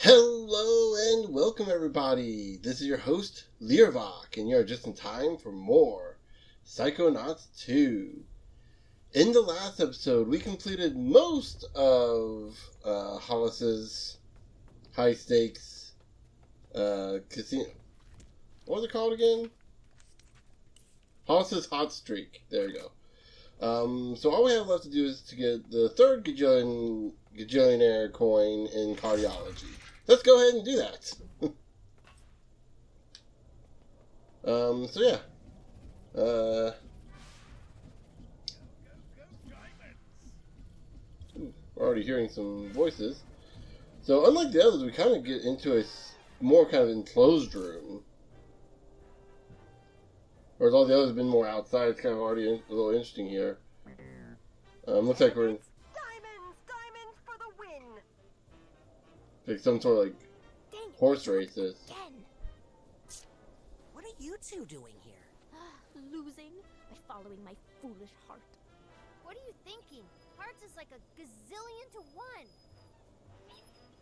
Hello and welcome everybody. This is your host, Learvok, and you're just in time for more Psychonauts 2. In the last episode, we completed most of Hollis's high stakes casino. What was it called again? Hollis's hot streak. There you go. So all we have left to do is to get the third gajillionaire coin in cardiology. Let's go ahead and do that. So yeah. We're already hearing some voices. So unlike the others, we kind of get into a more kind of enclosed room. Whereas all the others have been more outside, it's kind of already a little interesting here. Looks like we're in Diamonds for the win. like some sort of like horse races. What are you two doing here? Losing by following my foolish heart. What are you thinking? Hearts is like a gazillion to one.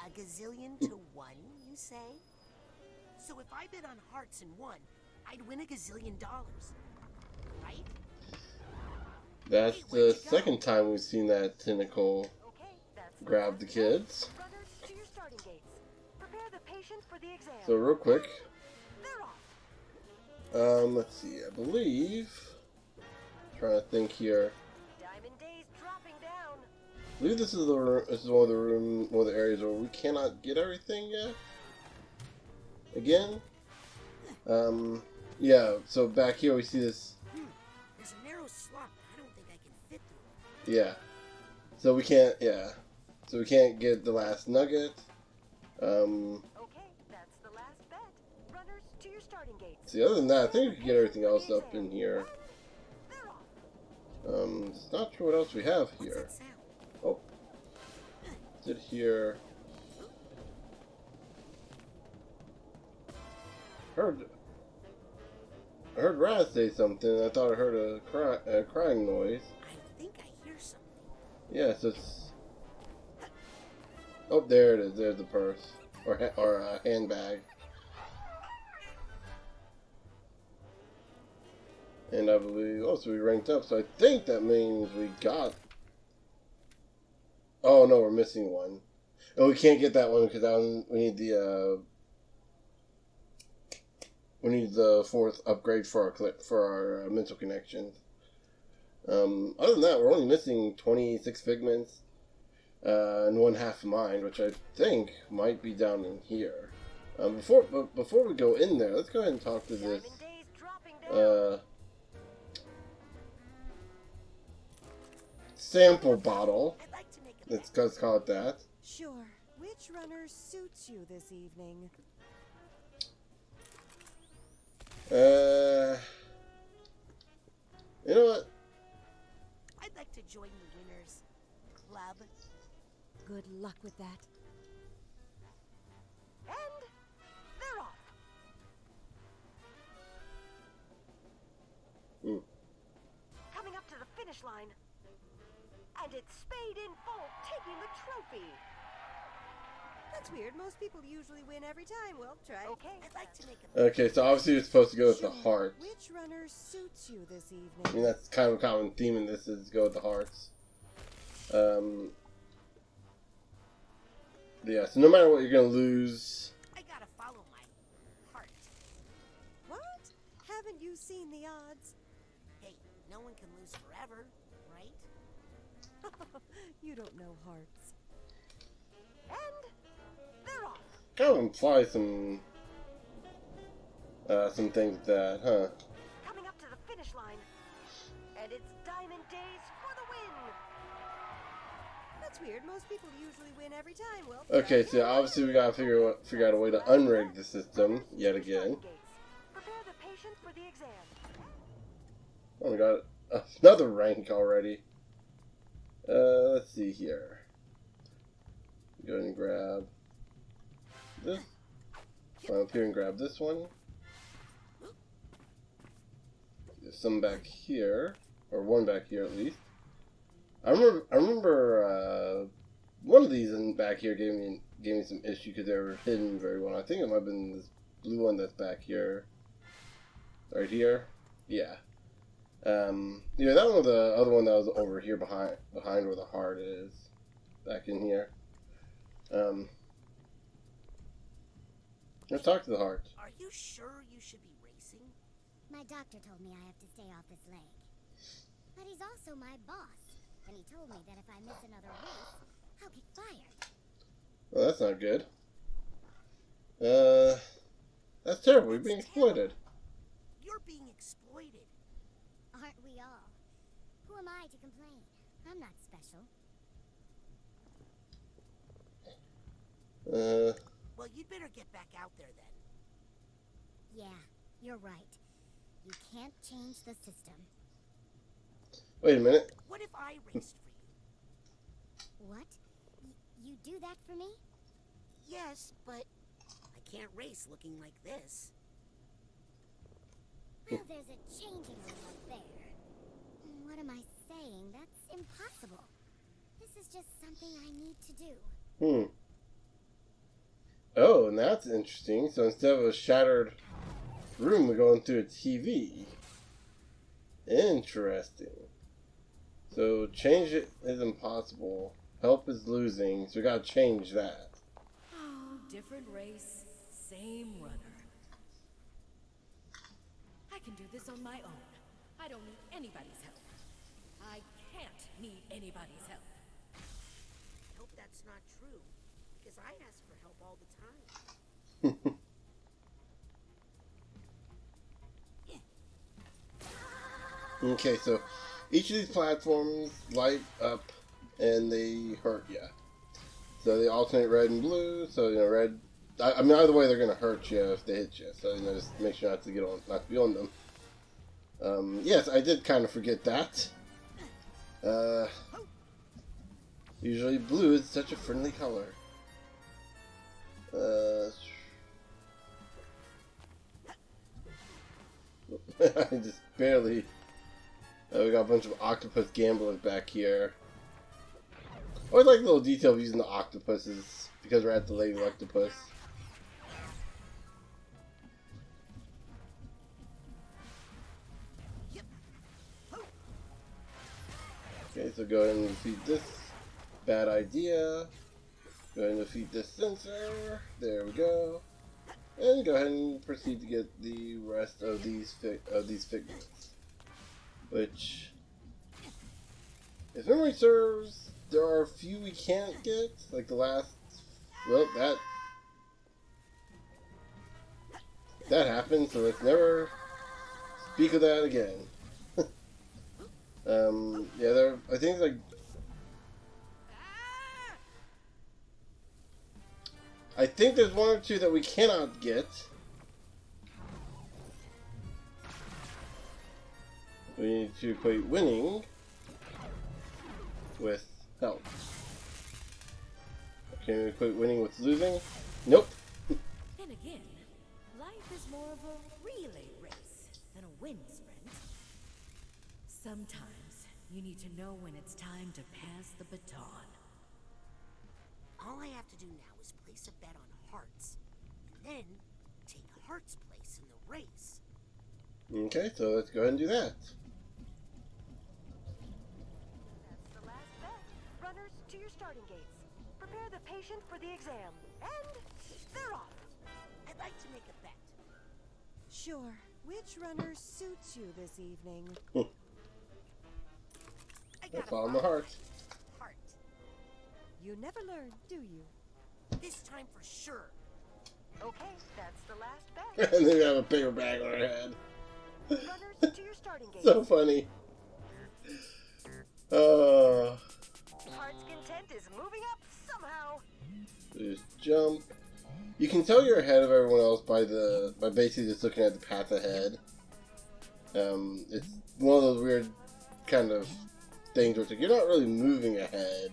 A gazillion to one, you say? So if I bid on hearts and won, I'd win a gazillion dollars, right? That's the second time we've seen that tentacle grab the kids. Runners to your starting gates. Prepare the patients for the exam. So real quick, They're off. let's see. I believe. Trying to think here. Diamond Days dropping down. I believe this is one of the areas where we cannot get everything yet. Again. Yeah. So back here we see this. There's a narrow slot. I don't think I can fit through. Yeah. So we can't. Yeah. So we can't get the last nugget. Okay, that's the last bet. Runners to your starting gates. See, other than that, I think we can get everything else up in here. They're off. It's not sure what else we have What's here. that sound? Oh. Is it here? I heard Raz say something. I thought I heard a crying noise. I think I hear something. Yeah, so it's... Oh, there it is. There's the purse. Or a handbag. And I believe... Oh, so we ranked up. So I think that means we got... Oh, no, we're missing one. Oh, we can't get that one because we need the... We need the fourth upgrade for our mental connections. Other than that, we're only missing 26 figments and one half mind, which I think might be down in here. Before we go in there, let's go ahead and talk to this Diamond Days dropping down. sample bottle. I'd like to make a Let's call it that. Sure. Which runner suits you this evening? You know what? I'd like to join the winners club. Good luck with that. And they're off. Coming up to the finish line. And it's Spade in full, taking the trophy. That's weird. Most people usually win every time. Well, try. Okay, I'd like to make a Okay, so obviously you're supposed to go with the Sure. heart. Which runner suits you this I mean, evening? that's kind of a common theme in this, is go with the hearts. Yeah, so no matter what, you're going to lose. I gotta follow my heart. What? Haven't you seen the odds? Hey, no one can lose forever, right? You don't know hearts. And they're off. Kind of imply some things with that, huh? Coming up to the finish line. And it's Diamond Days for the win. That's weird. Most people usually win every time. Well, Okay, so obviously we gotta figure out a way to unrig the system yet again. Prepare the patient for the exam. Oh, we got another rank already. Let's see here. Go ahead and grab this. Climb up here and grab this one. There's some back here, or one back here at least. I remember one of these in back here gave me some issue because they were hidden very well. I think it might have been this blue one that's back here. Right here. Yeah. Yeah, that one was the other one that was over here behind where the heart is. Back in here. Let's talk to the heart. Are you sure you should be racing? My doctor told me I have to stay off his leg. But he's also my boss. And he told me that if I miss another race, I'll get fired. Well, that's not good. That's terrible. You're being exploited. You're being exploited. Aren't we all? Who am I to complain? I'm not special. Well, you'd better get back out there then. Yeah, you're right. You can't change the system. Wait a minute. What if I raced for you? What? You do that for me? Yes, but I can't race looking like this. Well, there's a changing room up there. What am I saying? That's impossible. This is just something I need to do. Oh, and that's interesting. So instead of a shattered room, we're going through a TV. Interesting. So change it is impossible. Help is losing, so we gotta change that. Different race, same runner. I can do this on my own. I don't need anybody's help. I can't need anybody's help. I hope that's not true, because I ask for help all the time. Okay, so each of these platforms light up and they hurt you. So they alternate red and blue. So red. I mean, either way, they're gonna hurt you if they hit you. So just make sure not to be on them. Yes, I did kind of forget that. Usually blue is such a friendly color. I just barely. We got a bunch of octopus gamblers back here. I always like the little detail of using the octopuses because we're at the Lady Luctopus. Okay, so go ahead and defeat this. Bad idea. Go ahead and defeat this sensor. There we go. And go ahead and proceed to get the rest of these figments. Which, if memory serves, there are a few we can't get. Like the last, well, that happened. So let's never speak of that again. Yeah, I think like. I think there's one or two that we cannot get. We need to equate winning with help. Can we equate winning with losing? Nope. Then again, life is more of a relay race than a wind sprint. Sometimes you need to know when it's time to pass the baton. All I have to do now is place a bet on Hearts, and then take Hearts' place in the race. Okay, so let's go ahead and do that. That's the last bet. Runners, to your starting gates. Prepare the patient for the exam. And they're off. I'd like to make a bet. Sure. Which runner suits you this evening? I Let's gotta follow the heart. Heart. You never learn, do you? This time for sure. Okay, that's the last bet. And then we have a paper bag on our head. Runners, to your starting gates. So funny. Heart's content is moving up somehow. Just jump. You can tell you're ahead of everyone else by basically just looking at the path ahead. It's one of those weird kind of things where it's like you're not really moving ahead.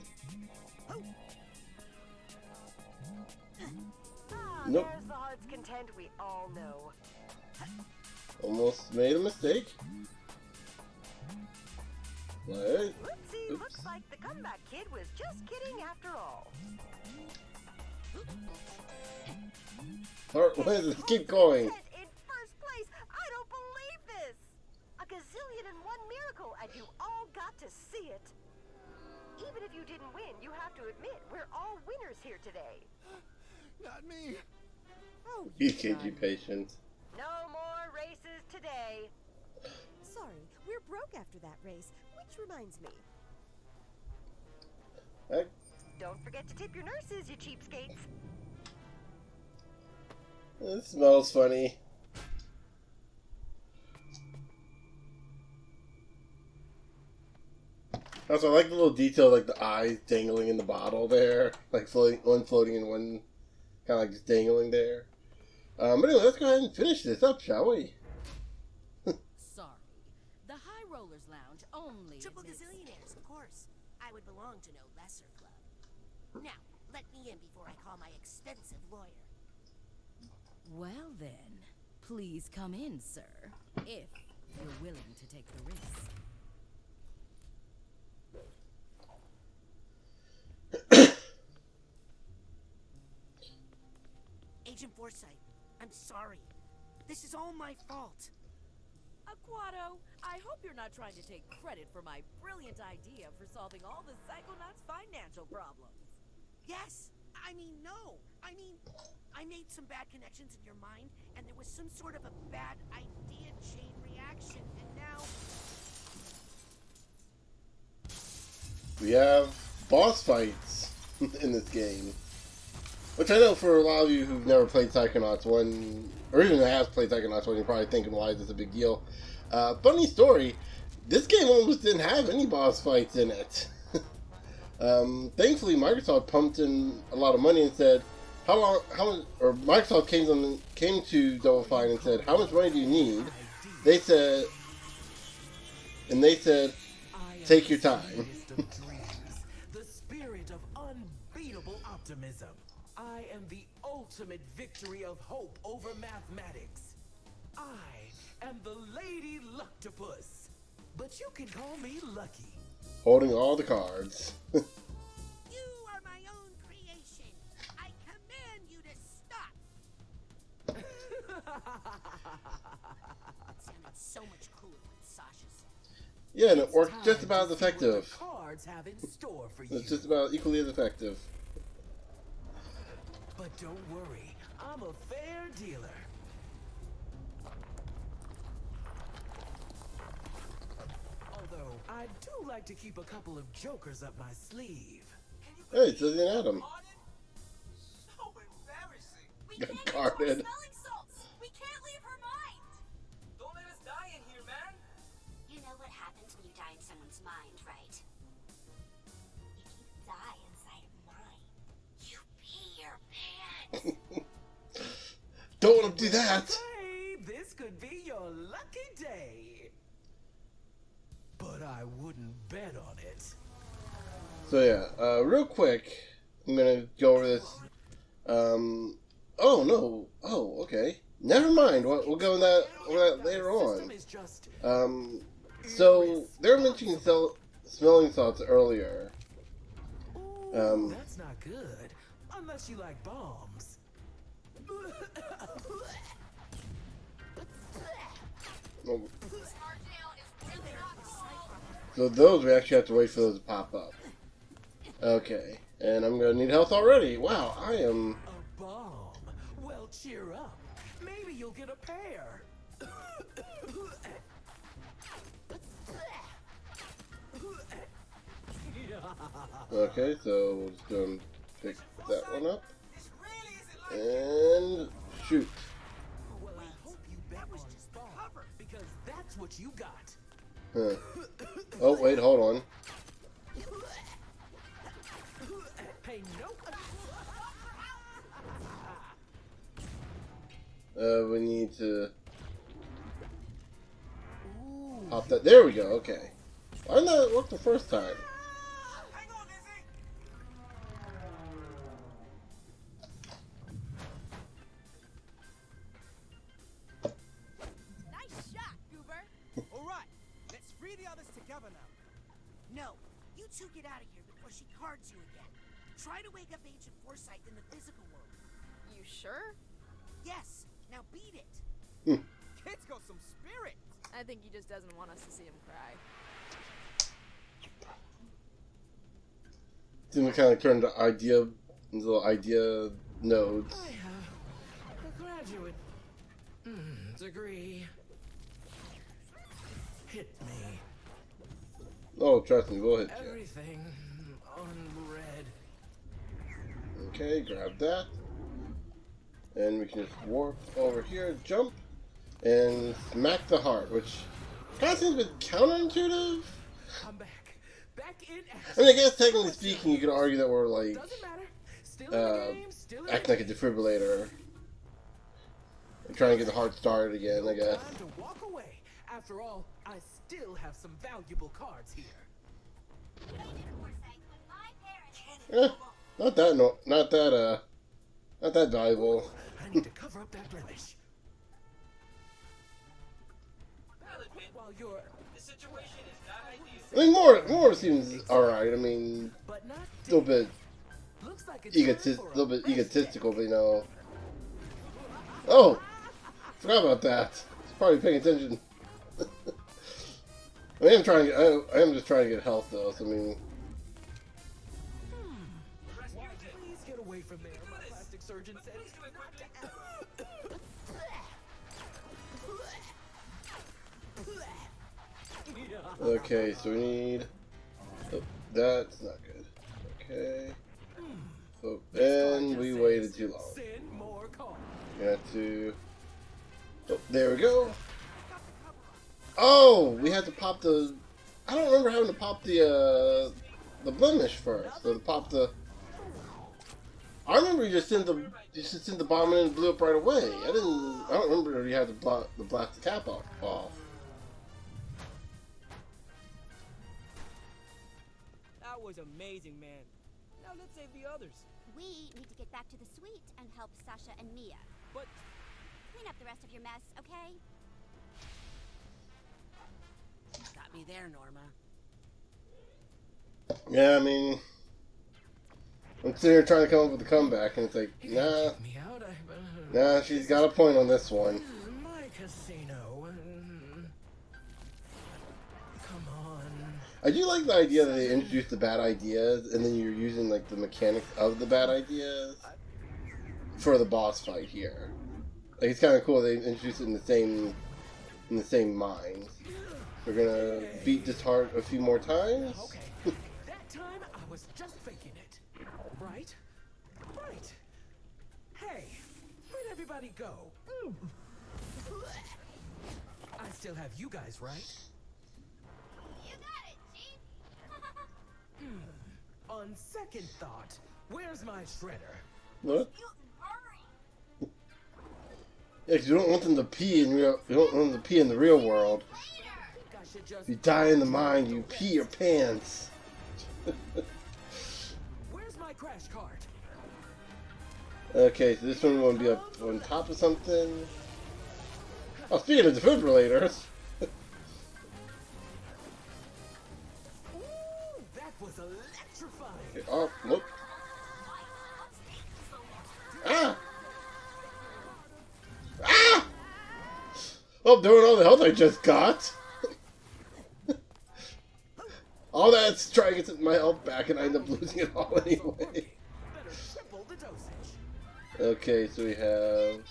Nope. There's the Heart's content we all know. Almost made a mistake. Right. Whoopsie. Looks like the comeback kid was just kidding after all. Alright, let's keep going. In first place, I don't believe this. A gazillion and one miracle, and you all got to see it. Even if you didn't win, you have to admit we're all winners here today. Not me. Oh, EKG patient. No more races today. Sorry, we're broke after that race, which reminds me. Don't forget to tip your nurses, you cheapskates. It smells funny. Also, I like the little detail, like the eyes dangling in the bottle there, like floating, one floating and one kind of like just dangling there. But anyway, let's go ahead and finish this up, shall we? Sorry. The High Rollers Lounge only Triple admits- gazillionaires, of course. I would belong to no lesser club. Now, let me in before I call my expensive lawyer. Well then, please come in, sir, if you're willing to take the risk. Agent Forsythe, I'm sorry. This is all my fault. Aquato, I hope you're not trying to take credit for my brilliant idea for solving all the Psychonauts' financial problems. Yes, I mean, no. I mean, I made some bad connections in your mind, and there was some sort of a bad idea chain reaction, and now... We have boss fights in this game. Which I know for a lot of you who've never played Psychonauts 1, or even has played Psychonauts 1, you're probably thinking, why is this a big deal? Funny story, this game almost didn't have any boss fights in it. Thankfully, Microsoft pumped in a lot of money and said, Microsoft came to Double Fine and said, how much money do you need? They said, take your time. The spirit of unbeatable optimism. I am the ultimate victory of hope over mathematics. I am the Lady Luctopus. But you can call me Lucky. Holding all the cards. You are my own creation. I command you to stop. It sounded so much cooler when Sasha said. Yeah, and it worked just about as effective. Cards have in store for you. It's just about equally as effective. But don't worry, I'm a fair dealer. Although, I do like to keep a couple of jokers up my sleeve. Hey, it's Lizzie and Adam. So embarrassing. We Got can't get guarded. more smelling salts. We can't leave her mind. Don't let us die in here, man. You know what happens when you die in someone's mind, right? If you die inside of mine, you pee your pants. Don't want to do that. Hey, this could be your lucky day. But I wouldn't bet on it. So yeah, real quick, I'm gonna go over this. Oh no. Oh, okay. Never mind. We'll go over that later on. So they were mentioning smelling salts earlier. Ooh, that's not good. Unless you like bombs. Oh. So those, we actually have to wait for those to pop up. Okay. And I'm gonna need health already. Wow, I am... A bomb? Well, cheer up. Maybe you'll get a pair. Okay, so we're just gonna pick that one up. This really isn't like And... shoot. Well, I hope you bet on bomb, because that's what you got. Huh. Oh, wait, hold on. Hey, nope. We need to... pop that. There we go, okay. Why didn't that work the first time? Hang on, Lizzie. Nice shot, Goober. All right, let's free the others together now. No, you two get out of here before she cards you again. Try to wake up ancient foresight in the physical world. You sure? Yes. Now beat it. Kid's got some spirit. I think he just doesn't want us to see him cry. Then we kind of turn the idea into little idea nodes. I have a graduate degree. Hit me. Oh, trust me, we'll hit you. Everything on red. Okay, grab that. And we can just warp over here, jump, and smack the heart, which kind of seems a bit counterintuitive. I'm back. Back in action. I mean, I guess technically speaking, you could argue that we're like Doesn't matter. Still in the game, still in acting like a defibrillator. And trying to get the heart started again, I guess. Time to walk away. After all, I still have some valuable cards here. Not that valuable. I need to cover up that blemish. While you're The situation is not ideal. I mean, more seems alright. I mean, but not a little bit looks like a egotistical, but you know. Oh, forgot about that. It's probably paying attention. I am just trying to get health though. So I mean, Please get away from there. My plastic surgeon said not to okay, so we need. Oh, that's not good. Okay. So and we waited too long. Send more cards. We had to. Oh, there we go. Oh, we had to pop the. I don't remember having to pop the blemish first. So to pop the. I remember you just sent the bomb in and blew up right away. I don't remember you had to blast the cap off. That was amazing, man. Now let's save the others. We need to get back to the suite and help Sasha and Mia. But Clean up the rest of your mess, okay? Got me there, Norma. Yeah, I mean, I'm sitting here trying to come up with a comeback, and it's like, nah, Me out. nah, she's got a point on this one. My casino. Come on. I do like the idea that they introduced the bad ideas, and then you're using like the mechanics of the bad ideas for the boss fight here. Like it's kind of cool they introduced it in the same mind. We're gonna beat this heart a few more times. Okay. That time I was just faking it. Right? Right. Hey, where'd everybody go? I still have you guys, right? You got it, Chief! On second thought, where's my shredder? What? You hurry! Yeah, 'cause you don't want them to pee in real. You don't want them to pee in the real world. I think I should just. If you die in the mind, you pee your pants. Where's my crash card? Okay, so this one will be up on top of something. Oh, speaking of defibrillators. Ooh, that was electrifying. Okay, oh, whoop. Ah! Ah! Oh, doing all the health I just got. All that's trying to get my health back, and I end up losing it all anyway. Better triple the dosage. Okay, so we have.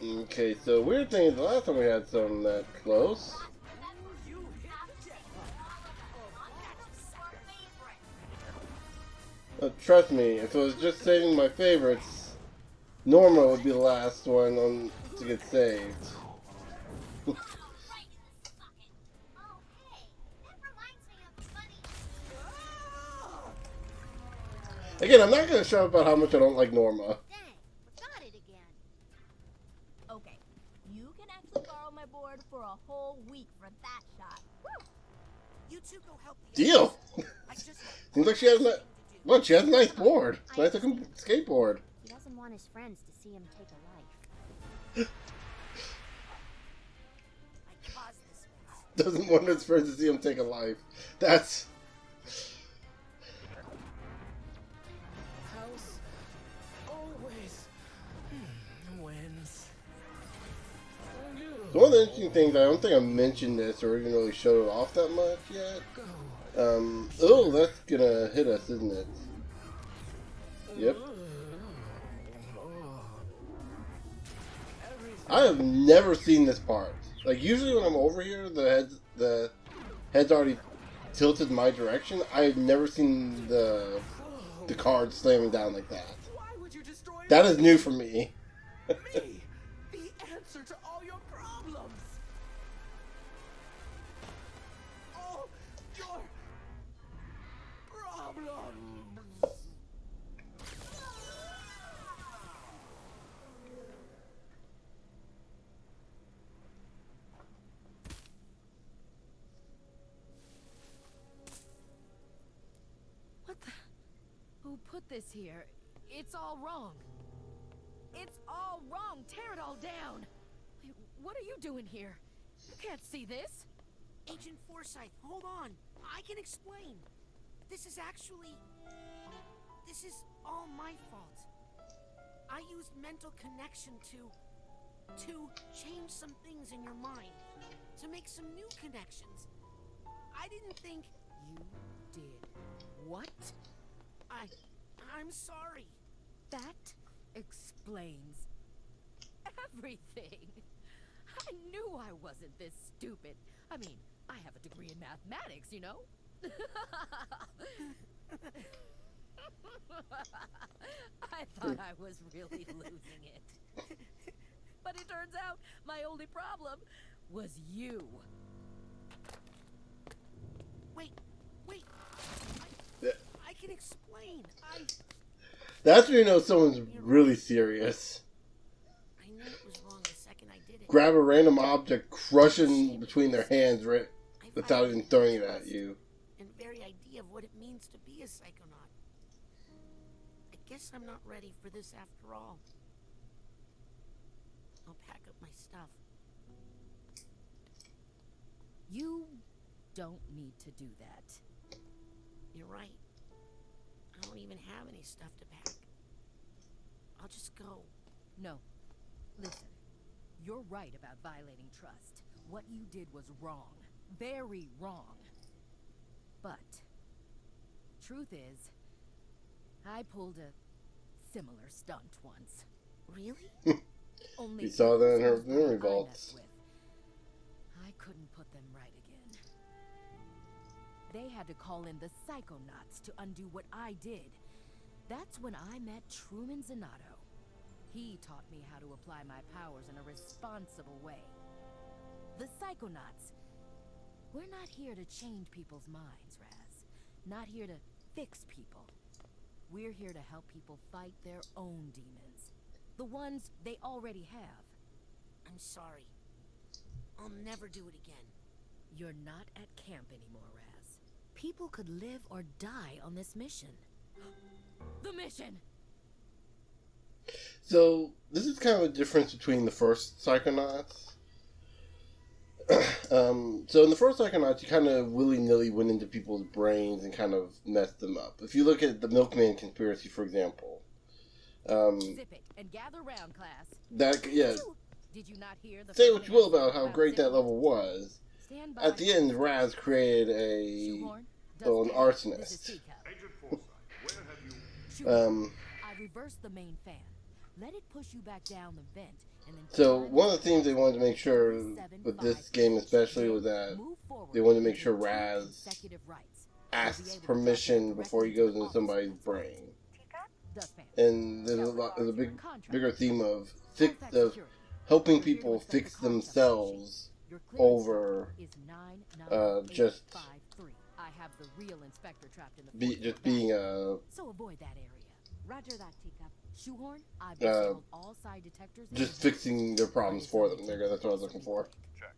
Okay, so weird thing is the last time we had something that close. Trust me, if it was just saving my favorites, Norma would be the last one on to get saved. Again, I'm not going to shout about how much I don't like Norma. Dang, forgot it again. Okay, you can actually borrow my board for a whole week for that shot. Woo! You two go help the Deal! I just Seems like she has not. to do. What? She has a nice board. Nice looking skateboard. He doesn't want his friends to see him take a life. I caused this mess. Doesn't want his friends to see him take a life. That's... House always wins. One of the interesting things, I don't think I mentioned this or even really showed it off that much yet. Oh, that's gonna hit us, isn't it? Yep. I have never seen this part. Like, usually when I'm over here, the head's already tilted my direction. I've never seen the card slamming down like that. That is new for me. Me, the answer to all your problems. All your problems. What the? Who put this here? It's all wrong. It's all wrong. Tear it all down. Wait, what are you doing here? You can't see this. Agent Forsyth, hold on. I can explain. This is all my fault. I used mental connection to change some things in your mind, to make some new connections. I didn't think... You did what? I'm sorry. That explains everything. I knew I wasn't this stupid. I mean, I have a degree in mathematics, you know? I thought I was really losing it. But it turns out my only problem was you. Wait. I can explain. That's when you know someone's really serious. I knew it was wrong the second I did it. Grab a random object, crushing between their hands right without even throwing it at you. And the very idea of what it means to be a psychonaut. I guess I'm not ready for this after all. I'll pack up my stuff. You don't need to do that. You're right. I don't even have any stuff to pack. I'll just go. No. Listen. You're right about violating trust. What you did was wrong. Very wrong. But, truth is, I pulled a similar stunt once. Really? Only You saw that in her the memory I vaults. messed with, I couldn't put them right again. They had to call in the Psychonauts to undo what I did. That's when I met Truman Zanato. He taught me how to apply my powers in a responsible way. The Psychonauts, we're not here to change people's minds, Raz. Not here to fix people. We're here to help people fight their own demons. The ones they already have. I'm sorry. I'll never do it again. You're not at camp anymore, Raz. People could live or die on this mission. The mission! So, this is kind of a difference between the first Psychonauts. So in the first Psychonauts, you kind of willy-nilly went into people's brains and kind of messed them up. If you look at the Milkman conspiracy, for example. Zip it and gather round, class. That, yeah. Did you not hear the Say what you will about how great that level was. At the end, Raz created an arsonist. I reversed the main fan. Let it push you back down the vent, and then So one of the things they wanted to make sure with this game especially was that they wanted to make sure Raz asks permission before he goes into somebody's brain. And there's a bigger theme of helping people fix themselves over just being a So avoid that area. Roger that, Teacup. Shoehorn, I've disabled all side detectors. just fixing their problems for them. There you go. That's what I was looking for. Check.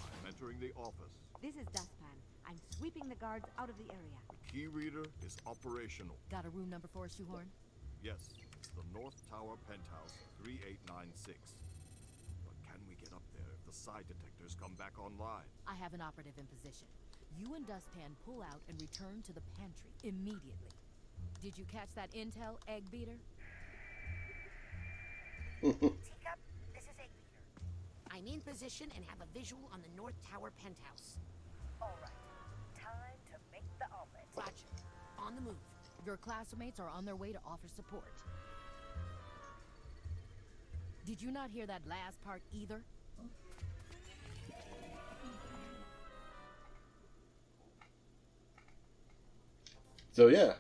I'm entering the office. This is Dustpan. I'm sweeping the guards out of the area. key reader is operational. Got a room number for us, Shoehorn? Yes, it's the North Tower Penthouse 3896. But can we get up there if the side detectors come back online? I have an operative in position. You and Dustpan pull out and return to the pantry immediately. Did you catch that intel, Egg Beater? Teacup, this is Eggbeater. I'm in position and have a visual on the North Tower penthouse. All right. Time to make the omelet. Roger. On the move. Your classmates are on their way to offer support. Did you not hear that last part either? So yeah,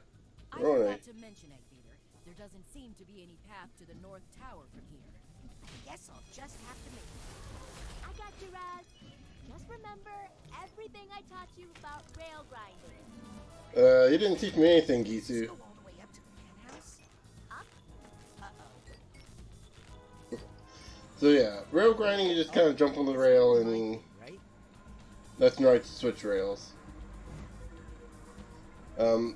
I all forgot right. to mention, Egg Beater, there doesn't seem to be any path to the North Tower from here. Guess I'll just have to make it. I got you, Raz. Just remember everything I taught you about rail grinding. You didn't teach me anything, Gisu. Go all the way up to the penthouse. Up? Uh-oh. So yeah, rail grinding, you just kind of jump on the rail and Right? left and right to switch rails.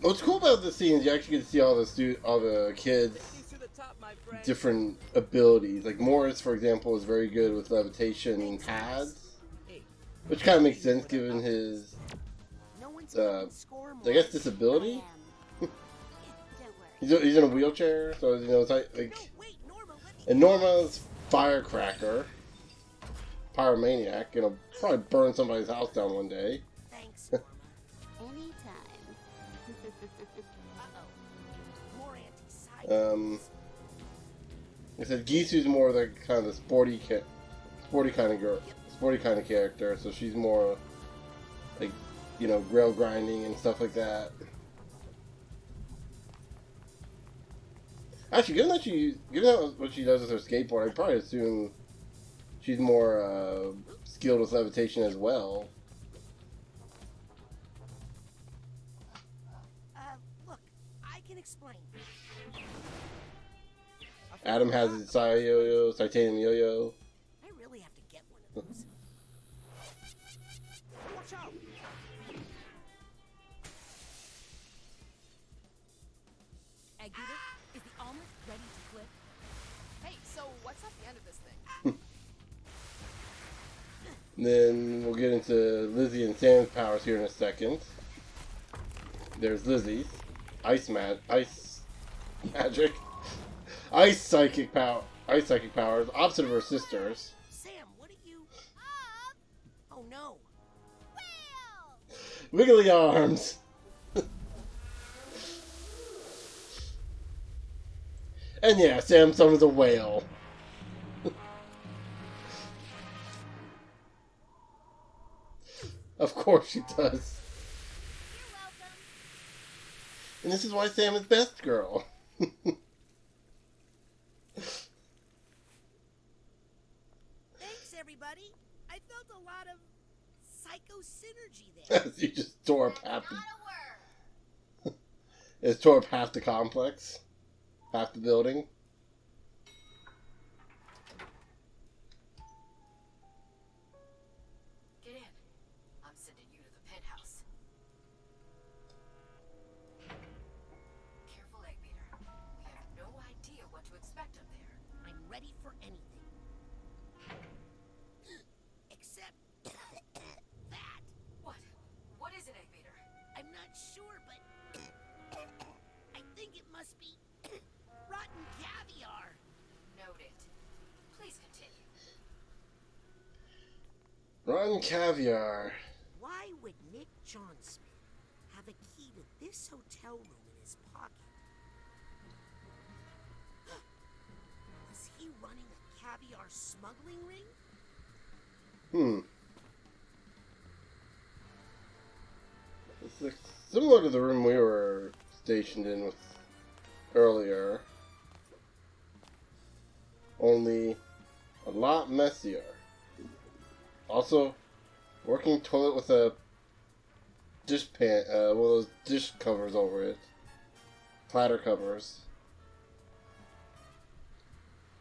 What's cool about this scene is you actually get to see all the kids' Take you to the top, my friend. different abilities. Like Morris, for example, is very good with levitation pads, Hey, which kind of makes sense given his, No one's Uh, keeping score, I guess, Morris. disability. Don't worry. He's in a wheelchair, so you know it's like No, wait, Norma, let me... and Norma's firecracker, pyromaniac, probably burn somebody's house down one day. Thanks, Norma. Anytime. Uh-oh. More anti-side. I said Gisu's more the kind of the sporty kind of girl, sporty kind of character, so she's more like, you know, rail grinding and stuff like that. Actually, given what she does with her skateboard, I'd probably assume she's more skilled with levitation as well. Look, I can explain. Adam has his titanium yo-yo. I really have to get one of those. Watch out! Egg Beater, is the omelet ready to flip? Hey, so what's at the end of this thing? Then we'll get into Lizzie and Sam's powers here in a second. There's Lizzie's ice magic, ice psychic powers, opposite of her sister's. Sam, what are you... Oh no. Wiggly arms. And yeah, Sam summons a whale. Of course she does. You're welcome. And this is why Sam is best girl. Thanks, everybody. I felt a lot of psycho synergy there. You just tore up half Not the, a word. it's tore up half the complex, half the building. Get in. I'm sending you to the penthouse. Careful, Egg Beater. We have no idea what to expect up there. I'm ready for anything. Except that. What? What is it, Egg Beater? I'm not sure, but I think it must be rotten caviar. Noted. Please continue. Rotten caviar. Why would Nick Johnsmith have a key to this hotel room in his pocket? Was he running a caviar smuggling ring? It's like similar to the room we were stationed in with earlier, only a lot messier. Also, working toilet with a dish pan, one of those dish covers over it, platter covers.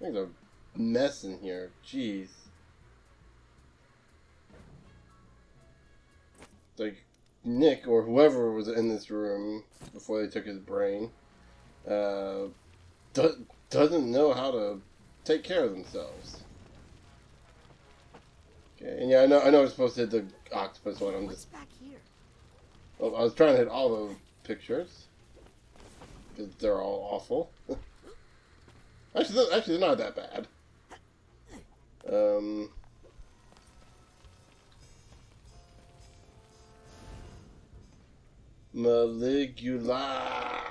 There's a mess in here. Jeez. Like, Nick, or whoever was in this room before they took his brain, doesn't know how to take care of themselves. Okay, and yeah, I know I'm supposed to hit the octopus one. I'm just back here? Well, I was trying to hit all those pictures because they're all awful. Actually, they're not that bad. Maligula.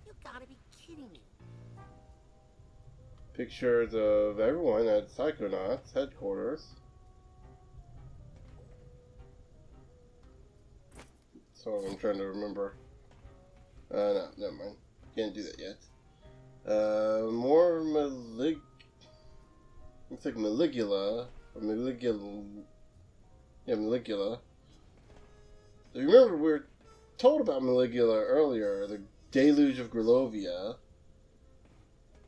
You gotta be kidding me. Pictures of everyone at Psychonauts headquarters. So I'm trying to remember. No, never mind. Can't do that yet. More looks like Maligula. Or Maligula. Yeah, Maligula. So remember, we were told about Maligula earlier. The Deluge of Grilovia.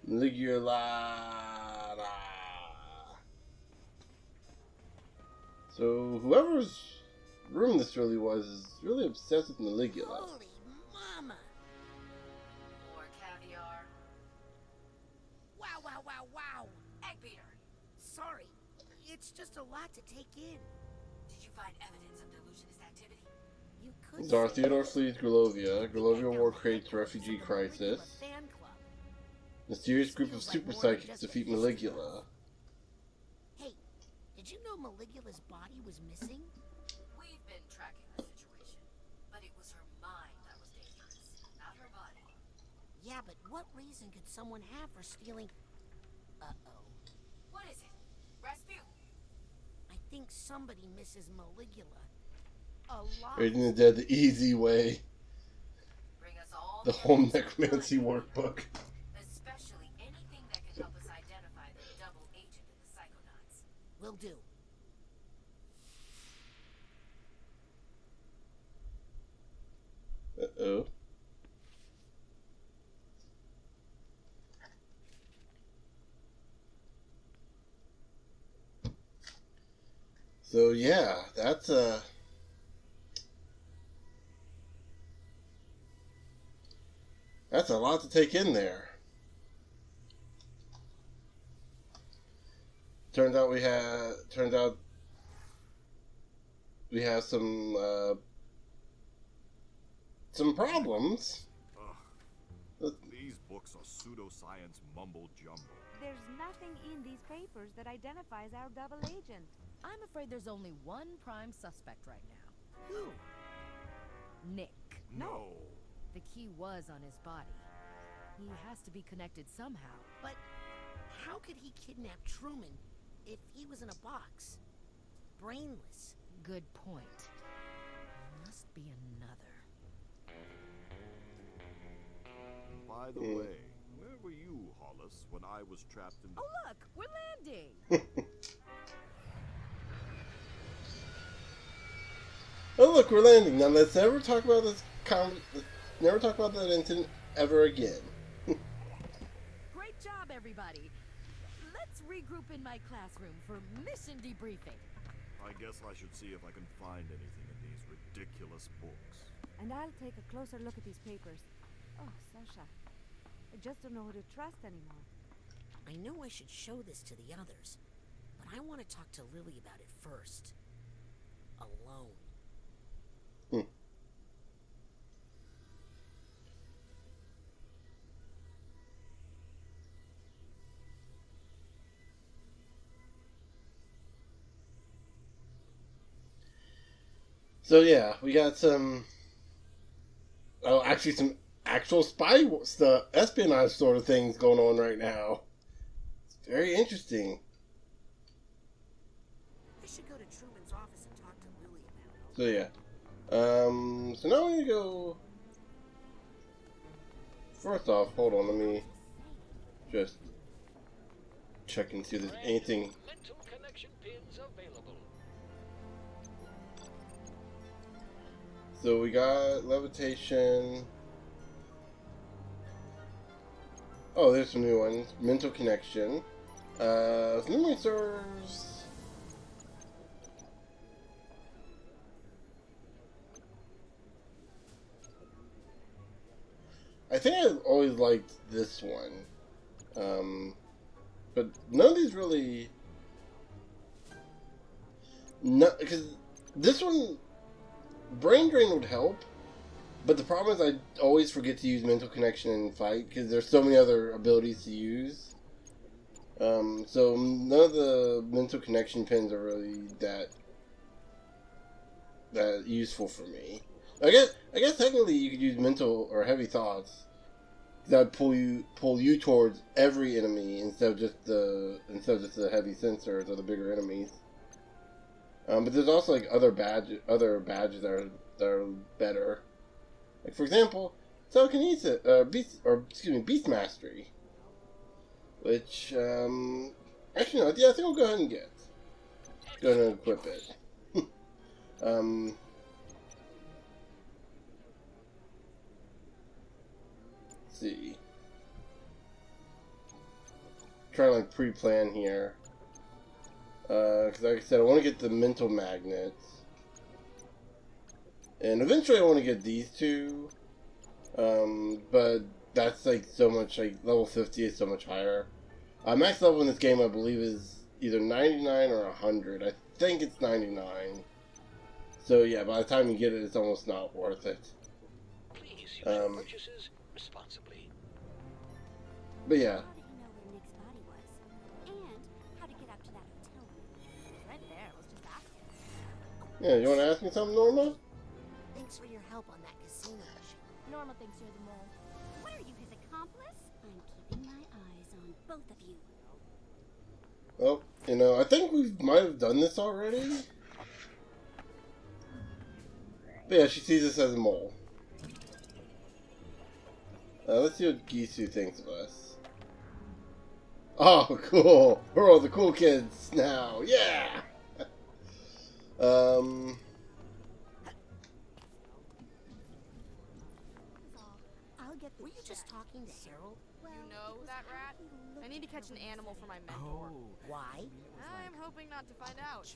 Maligula. So whoever's room this really was is really obsessed with Maligula. Holy mama! More caviar. Wow, wow, wow, wow! Egg beater. Sorry, it's just a lot to take in. Did you find evidence of delusionist activity? You could Czar say Theodore flees Grilovia. Grilovia War creates refugee crisis. fan club. Mysterious group of super psychics defeat Maligula. Hey, did you know Maligula's body was missing? We've been tracking the situation, but it was her mind that was dangerous, not her body. Yeah, but what reason could someone have for stealing... Uh-oh. What is it? Rasputin. I think somebody misses Maligula. A lot. Raising the Dead the easy way. Bring us all The Home Necromancy Workbook. especially anything that can help us identify the double agent in the Psychonauts. Will do. Uh-oh. So yeah, that's a lot to take in there. Turns out we have some problems. These books are pseudoscience mumbo jumbo. There's nothing in these papers that identifies our double agent. I'm afraid there's only one prime suspect right now. Who? Nick. No. The key was on his body. He has to be connected somehow. But how could he kidnap Truman if he was in a box? Brainless. Good point. There must be another. By the way, where were you, Hollis, when I was trapped in the... Oh look, we're landing! Oh look, we're landing. Now let's never talk about this never talk about that incident ever again. Great job, everybody. Let's regroup in my classroom for mission debriefing. I guess I should see if I can find anything in these ridiculous books. And I'll take a closer look at these papers. Oh, Sasha. I just don't know who to trust anymore. I know I should show this to the others, but I want to talk to Lily about it first. Alone. So yeah, we got some actually some actual spy stuff, espionage sort of things going on right now. It's very interesting. I should go to Truman's office and talk to Lily about it. So yeah. So now we're gonna go. First off, hold on, let me just check and see if there's anything. Mental connection pins available. So we got levitation. Oh, there's some new ones. Mental connection. Memory serves. I think I always liked this one. But none of these really... Because this one, Brain Drain would help, but the problem is I always forget to use Mental Connection in fight, because there's so many other abilities to use. So none of the Mental Connection pins are really that useful for me. I guess technically you could use Mental or Heavy Thoughts. That would pull you towards every enemy instead of just the heavy sensors or the bigger enemies. But there's also like other badges that are better. Like for example, Telekinesis, Beast Mastery, which actually no, yeah, I think we'll go ahead and get. Go ahead and equip it. Let's see. Trying to like pre-plan here. Because like I said, I want to get the mental magnets. And eventually I want to get these two. But that's like so much, like level 50 is so much higher. Max level in this game I believe is either 99 or 100. I think it's 99. So yeah, by the time you get it, it's almost not worth it. Please use your purchases responsibly. But yeah. How did you know where Nick's body was? And how to get up to that hotel room? Right there. Let's just ask him. Yeah, you want to ask me something, Norma? Thanks for your help on that casino mission. Norma thinks you're the mole. What are you, his accomplice? I'm keeping my eyes on both of you. Well, you know, I think we might have done this already. But yeah, she sees us as a mole. Let's see what Gisu thinks of us. Oh, cool! We're all the cool kids now. Yeah. Were you just talking to Harold? You know that rat? I need to catch an animal for my mentor. Why? I'm hoping not to find out.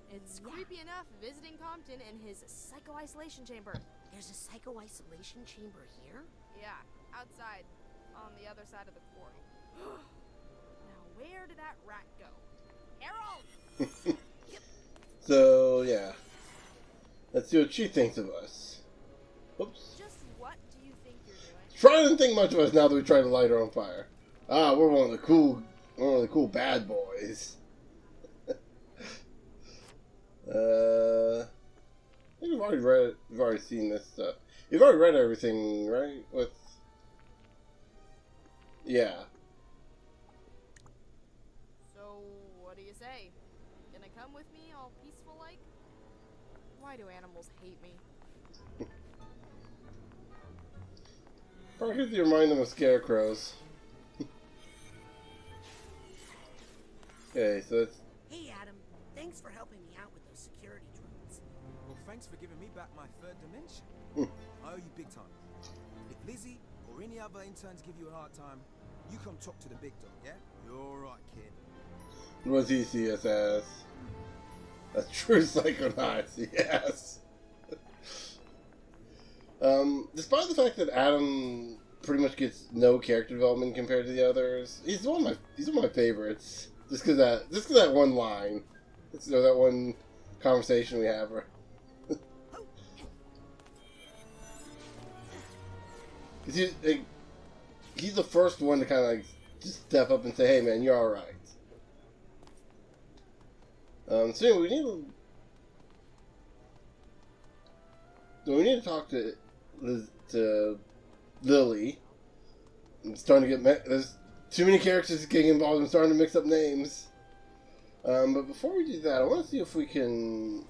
It's creepy enough visiting Compton in his psycho-isolation chamber. There's a psycho-isolation chamber here? Yeah, outside, on the other side of the portal. Now, where did that rat go? Harold! So, yeah. Let's see what she thinks of us. Oops. Just what do you think you're doing? Try didn't think much of us now that we tried to light her on fire. Ah, we're one of the cool bad boys. I think we've already seen this stuff. You've already read everything, right? Yeah. So, what do you say? Gonna come with me all peaceful like? Why do animals hate me? Probably because you remind them of scarecrows. Okay, so that's... Hey, Adam. Thanks for helping me out with those security drones. Well, thanks for giving me back my third dimension. I owe you big time. If Lizzie or any other interns give you a hard time, you come talk to the big dog, yeah? You're alright, kid. What does he see us as? A true Psychonauts, yes. Despite the fact that Adam pretty much gets no character development compared to the others, he's one of my favorites. Just because that one line, that one conversation we have. He's the first one to kind of like just step up and say, "Hey, man, you're all right." So anyway, we need to talk to Lily. I'm starting to get there's too many characters getting involved. I'm starting to mix up names. But before we do that, I want to see if we can.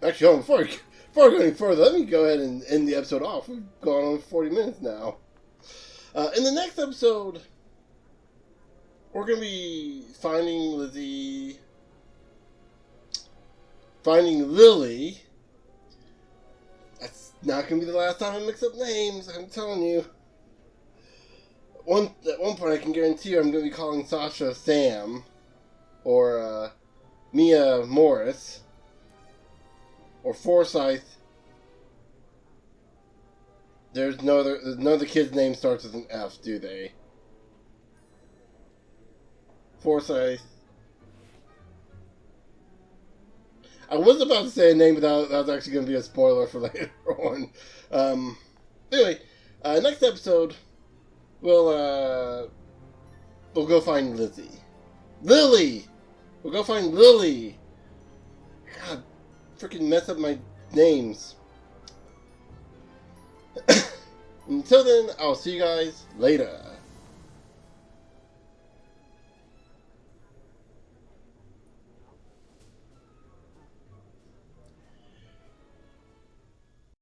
Actually, before I go any further, let me go ahead and end the episode off. We've gone on 40 minutes now. In the next episode, we're going to be finding Lily. That's not going to be the last time I mix up names, I'm telling you. At one point, I can guarantee you I'm going to be calling Sasha Sam, or Mia Morris, or Forsyth There's no other kid's name starts with an F, do they? Forsyth. I was about to say a name, but that was actually going to be a spoiler for later on. Anyway, next episode, we'll go find Lizzie. Lily! We'll go find Lily! God, freaking mess up my names. Until then, I'll see you guys later.